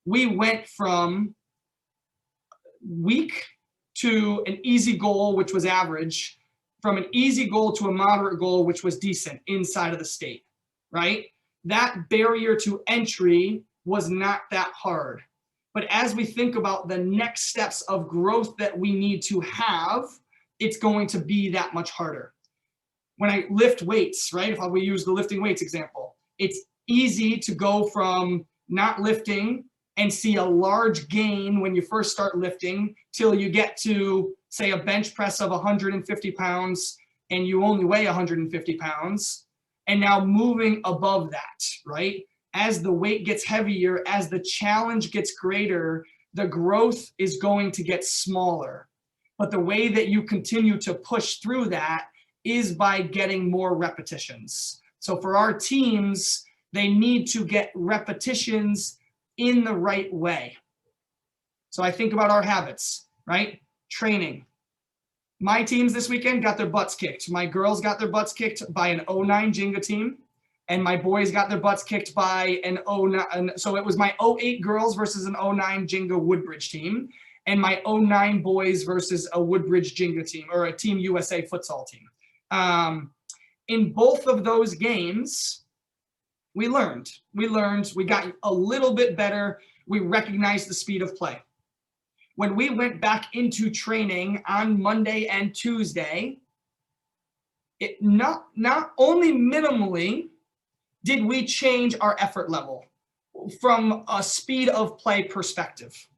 we went from weak to an easy goal, which was average, from an easy goal to a moderate goal, which was decent inside of the state, right? That barrier to entry was not that hard. But as we think about the next steps of growth that we need to have, it's going to be that much harder. When I lift weights, right? If we use the lifting weights example, it's easy to go from not lifting and see a large gain when you first start lifting till you get to, say, a bench press of 150 pounds and you only weigh 150 pounds. And now moving above that, right? As the weight gets heavier, as the challenge gets greater, the growth is going to get smaller. But the way that you continue to push through that is by getting more repetitions. So for our teams, they need to get repetitions in the right way. So I think about our habits, right? Training. My teams this weekend got their butts kicked. My girls got their butts kicked by an 09 Jenga team, and my boys got their butts kicked by an 09. So it was my 08 girls versus an 09 Jenga Woodbridge team, and my 09 boys versus a Woodbridge Jenga team, or a Team USA futsal team. In both of those games, we learned, we got a little bit better. We recognized the speed of play. When we went back into training on Monday and Tuesday, it not only minimally did we change our effort level from a speed of play perspective.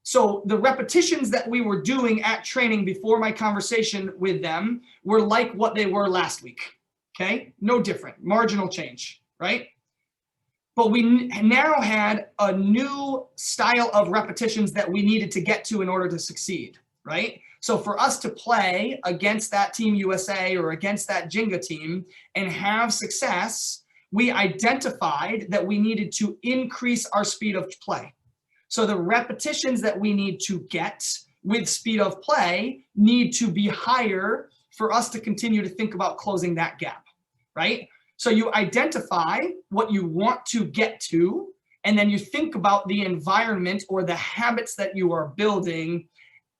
So the repetitions that we were doing at training before my conversation with them were like what they were last week. Okay, no different, marginal change, right? But we now had a new style of repetitions that we needed to get to in order to succeed, right? So for us to play against that Team USA or against that Jenga team and have success, we identified that we needed to increase our speed of play. So the repetitions that we need to get with speed of play need to be higher for us to continue to think about closing that gap, right? So you identify what you want to get to, and then you think about the environment or the habits that you are building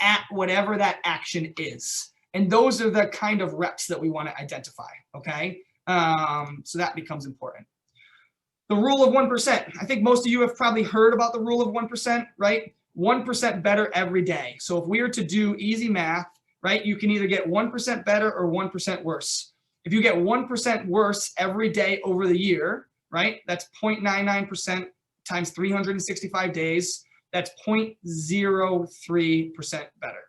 at whatever that action is. And those are the kind of reps that we want to identify, okay? So that becomes important. The rule of 1%. I think most of you have probably heard about the rule of 1%, right? 1% better every day. So if we were to do easy math, right, you can either get 1% better or 1% worse. If you get 1% worse every day over the year, right, that's 0.99% times 365 days. That's 0.03% better.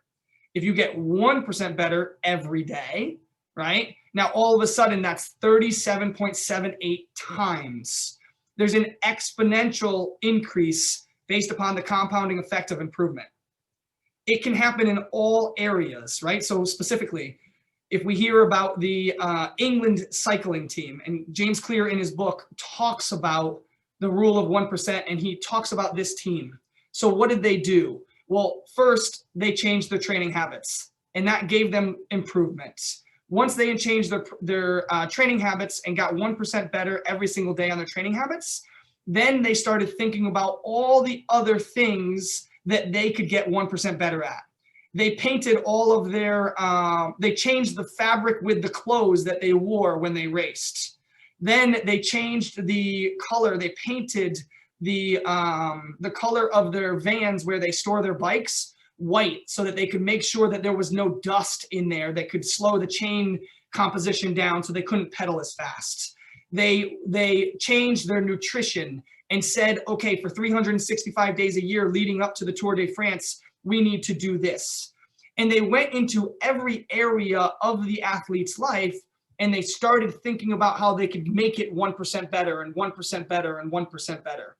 If you get 1% better every day, right, now all of a sudden that's 37.78 times. There's an exponential increase based upon the compounding effect of improvement. It can happen in all areas, right? So specifically, if we hear about the England cycling team, and James Clear in his book talks about the rule of 1%, and he talks about this team. So what did they do? Well, first, they changed their training habits, and that gave them improvements. Once they had changed their training habits and got 1% better every single day on their training habits, then they started thinking about all the other things that they could get 1% better at. They painted all of their, they changed the fabric with the clothes that they wore when they raced. Then they changed the color, they painted the color of their vans where they store their bikes white so that they could make sure that there was no dust in there that could slow the chain composition down so they couldn't pedal as fast. They changed their nutrition and said, okay, for 365 days a year leading up to the Tour de France, we need to do this. And they went into every area of the athlete's life and they started thinking about how they could make it 1% better and 1% better and 1% better.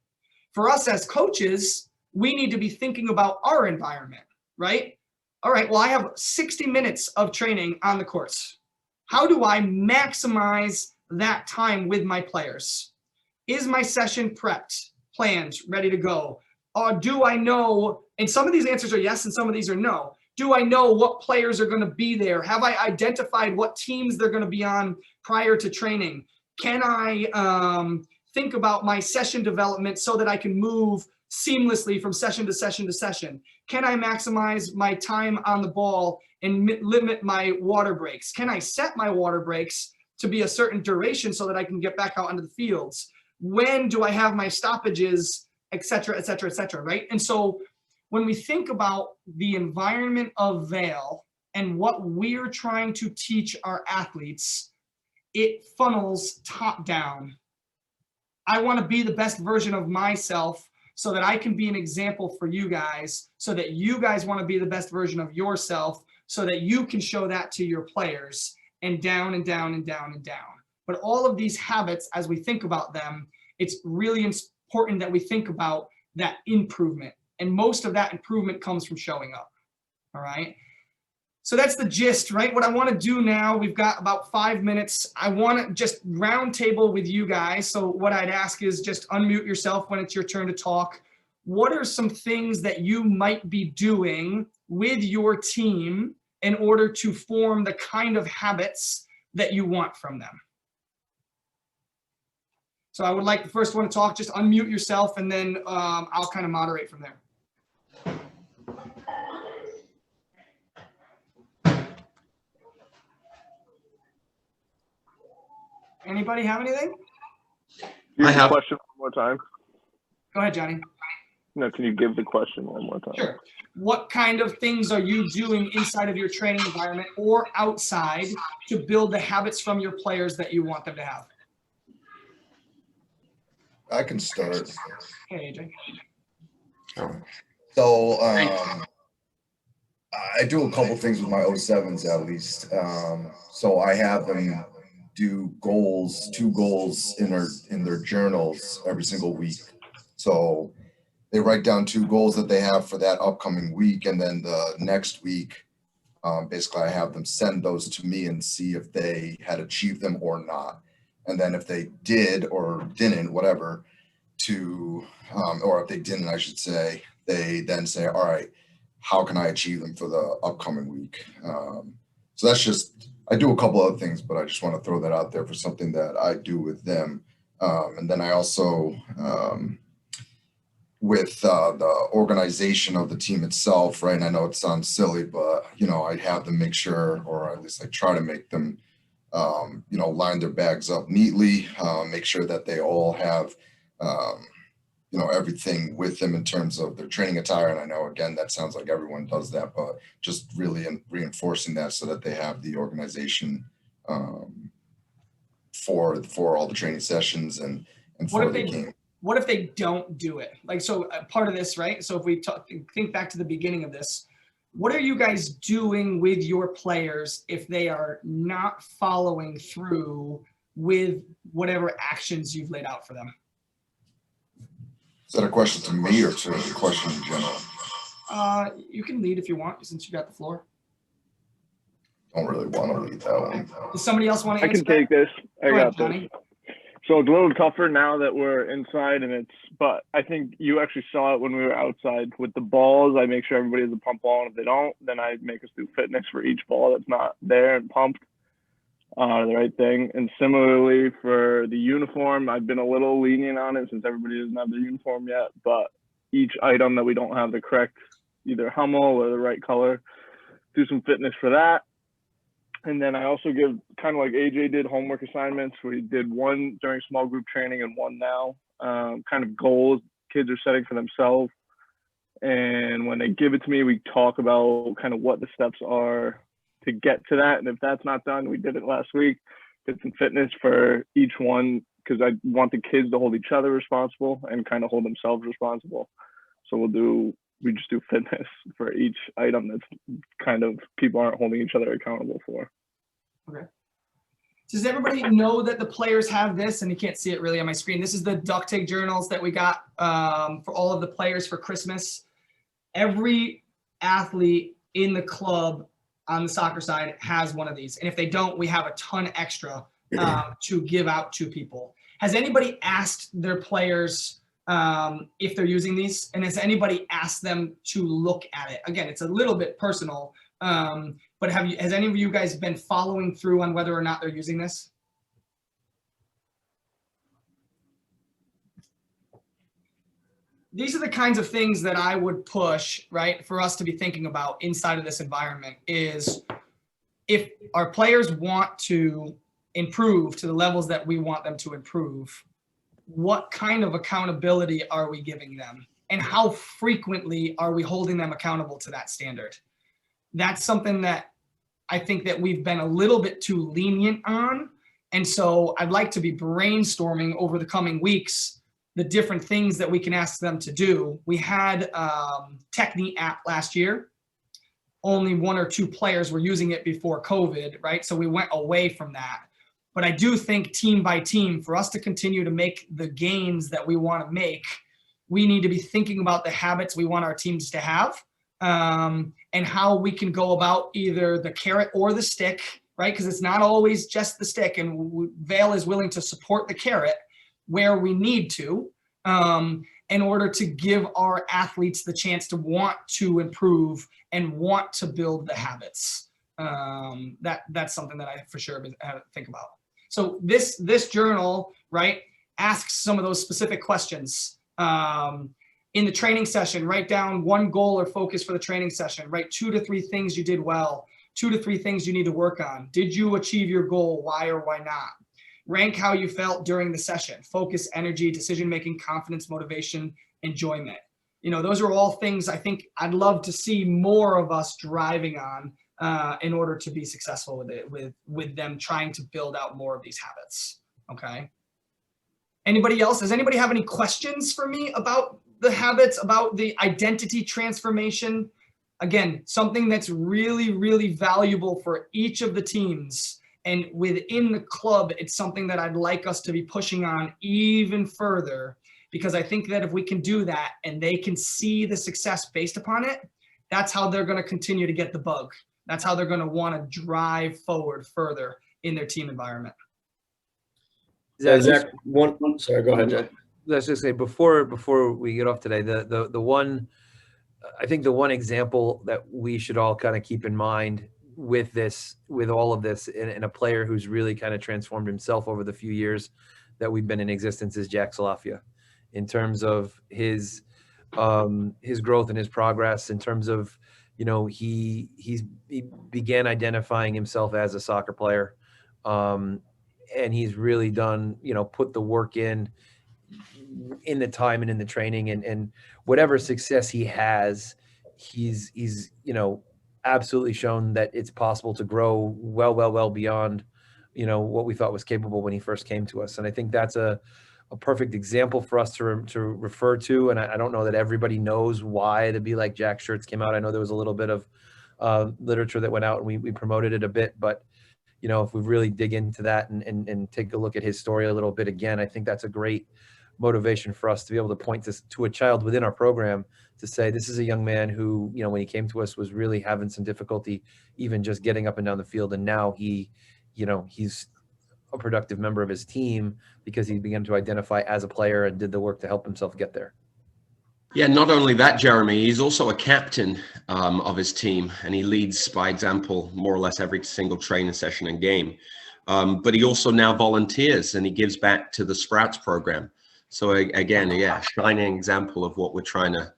For us as coaches, we need to be thinking about our environment, right? All right, well, I have 60 minutes of training on the course. How do I maximize that time with my players? Is my session prepped, planned, ready to go? Or do I know, and some of these answers are yes and some of these are no. Do I know what players are going to be there? Have I identified what teams they're going to be on prior to training? Can I think about my session development so that I can move seamlessly from session to session to session? Can I maximize my time on the ball and limit my water breaks? Can I set my water breaks to be a certain duration so that I can get back out onto the fields? When do I have my stoppages, et cetera, et cetera, et cetera, right? And so when we think about the environment of Vale and what we're trying to teach our athletes, it funnels top down. I want to be the best version of myself so that I can be an example for you guys, so that you guys want to be the best version of yourself, so that you can show that to your players, and down and down and down and down. But all of these habits, as we think about them, it's really important that we think about that improvement. And most of that improvement comes from showing up. All right. So that's the gist, right? What I want to do now, we've got about 5 minutes. I want to just round table with you guys. So what I'd ask is just unmute yourself when it's your turn to talk. What are some things that you might be doing with your team in order to form the kind of habits that you want from them? So I would like the first one to talk, just unmute yourself, and then I'll kind of moderate from there. Anybody have anything? I have a question one more time. Go ahead, Johnny. No, can you give the question one more time? Sure. What kind of things are you doing inside of your training environment or outside to build the habits from your players that you want them to have? I can start. Hey, AJ. So I do a couple things with my 07s at least. So I have them do goals, 2 goals in their journals every single week. So they write down 2 goals that they have for that upcoming week, and then the next week, basically I have them send those to me and see if they had achieved them or not. And then if they did or didn't, whatever, or if they didn't, I should say, they then say, all right, how can I achieve them for the upcoming week? So that's just, I do a couple other things, but I just want to throw that out there for something that I do with them. And then I also, with the organization of the team itself, right? And I know it sounds silly, but, I'd have them make sure, or at least I try to make them, line their bags up neatly, make sure that they all have, everything with them in terms of their training attire. And I know, again, that sounds like everyone does that, but just really reinforcing that so that they have the organization for all the training sessions and for the game. What if they don't do it? Like, so part of this, right? So if we think back to the beginning of this, what are you guys doing with your players if they are not following through with whatever actions you've laid out for them? Is that a question to me or to a question in general? You can lead if you want, since you got the floor. Don't really want to lead that one. Does somebody else want to answer? I can take this. I got Johnny. this. So it's a little tougher now that we're inside, but I think you actually saw it when we were outside with the balls. I make sure everybody has a pump ball, and if they don't, then I make us do fitness for each ball that's not there and pumped. The right thing. And similarly for the uniform, I've been a little lenient on it since everybody doesn't have their uniform yet, but each item that we don't have the correct either Hummel or the right color, do some fitness for that. And then I also give, kind of like AJ did, homework assignments. We did one during small group training and one now, kind of goals kids are setting for themselves. And when they give it to me, we talk about kind of what the steps are to get to that. And if that's not done, we did it last week, did some fitness for each one, because I want the kids to hold each other responsible and kind of hold themselves responsible. So we just do fitness for each item that's kind of people aren't holding each other accountable for. Okay. Does everybody know that the players have this? And you can't see it really on my screen. This is the duct tape journals that we got for all of the players for Christmas. Every athlete in the club on the soccer side has one of these. And if they don't, we have a ton extra to give out to people. Has anybody asked their players if they're using these? And has anybody asked them to look at it? Again, it's a little bit personal, but has any of you guys been following through on whether or not they're using this? these are the kinds of things that I would push, right, for us to be thinking about inside of this environment is if our players want to improve to the levels that we want them to improve, what kind of accountability are we giving them? And how frequently are we holding them accountable to that standard? That's something that I think that we've been a little bit too lenient on. And so I'd like to be brainstorming over the coming weeks the different things that we can ask them to do. We had Technique app last year. Only 1 or 2 players were using it before COVID, right? So we went away from that. But I do think team by team, for us to continue to make the gains that we want to make, we need to be thinking about the habits we want our teams to have, and how we can go about either the carrot or the stick, right? Because it's not always just the stick, and Vale is willing to support the carrot where we need to, in order to give our athletes the chance to want to improve and want to build the habits. That's something that I for sure have to think about. So this journal, right, asks some of those specific questions. In the training session, write down 1 goal or focus for the training session. Write 2 to 3 things you did well, 2 to 3 things you need to work on. Did you achieve your goal? Why or why not? Rank how you felt during the session. Focus, energy, decision-making, confidence, motivation, enjoyment. You know, those are all things I think I'd love to see more of us driving on in order to be successful with it, with them trying to build out more of these habits. Okay. Anybody else? Does anybody have any questions for me about the habits, about the identity transformation? Again, something that's really, really valuable for each of the teams. And within the club, it's something that I'd like us to be pushing on even further, because I think that if we can do that and they can see the success based upon it, that's how they're going to continue to get the bug. That's how they're going to want to drive forward further in their team environment. Zach, sorry, go ahead, Jay. Let's just say before we get off today, the one, I think the one example that we should all kind of keep in mind with all of this, and a player who's really kind of transformed himself over the few years that we've been in existence, is Jack Salafia, in terms of his growth and his progress, in terms of, you know, he began identifying himself as a soccer player, and he's really done, you know, put the work in the time and in the training, and whatever success he has, he's you know, absolutely shown that it's possible to grow well beyond, you know, what we thought was capable when he first came to us. And I think that's a perfect example for us to refer to. And I don't know that everybody knows why the Be Like Jack shirts came out. I know there was a little bit of literature that went out, and we promoted it a bit, but you know, if we really dig into that and take a look at his story a little bit again, I think that's a great motivation for us to be able to point to a child within our program to say, this is a young man who, you know, when he came to us was really having some difficulty even just getting up and down the field. And now he, you know, he's a productive member of his team because he began to identify as a player and did the work to help himself get there. Yeah, not only that, Jeremy, he's also a captain of his team, and he leads by example more or less every single training session and game. But he also now volunteers, and he gives back to the Sprouts program. So again, yeah, shining example of what we're trying to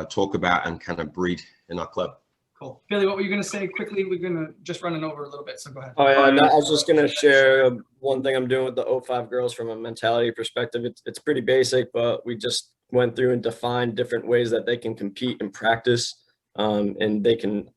talk about and kind of breed in our club. Cool. Billy, what were you going to say quickly? We're going to just running over a little bit, so go ahead. Oh, yeah, no, I was just going to share one thing I'm doing with the 05 girls from a mentality perspective. It's pretty basic, but we just went through and defined different ways that they can compete and practice, and they can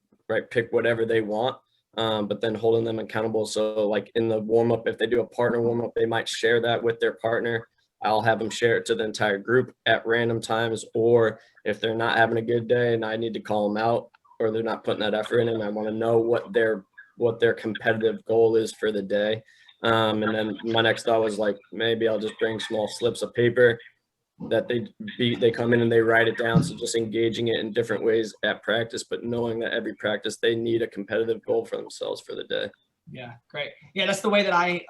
pick whatever they want, but then holding them accountable. So like in the warm-up, if they do a partner warm-up, they might share that with their partner. I'll have them share it to the entire group at random times, or if they're not having a good day and I need to call them out, or they're not putting that effort in, and I want to know what their competitive goal is for the day. And then my next thought was like, maybe I'll just bring small slips of paper that they come in and they write it down. So just engaging it in different ways at practice, but knowing that every practice they need a competitive goal for themselves for the day. Yeah, great. Yeah, that's the way that I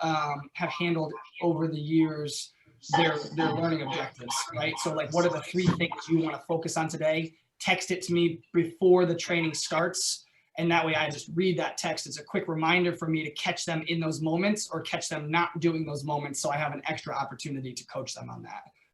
have handled over the years their learning objectives, right? So like, what are the 3 things you want to focus on today? Text it to me before the training starts. And that way I just read that text. It's a quick reminder for me to catch them in those moments or catch them not doing those moments. So I have an extra opportunity to coach them on that.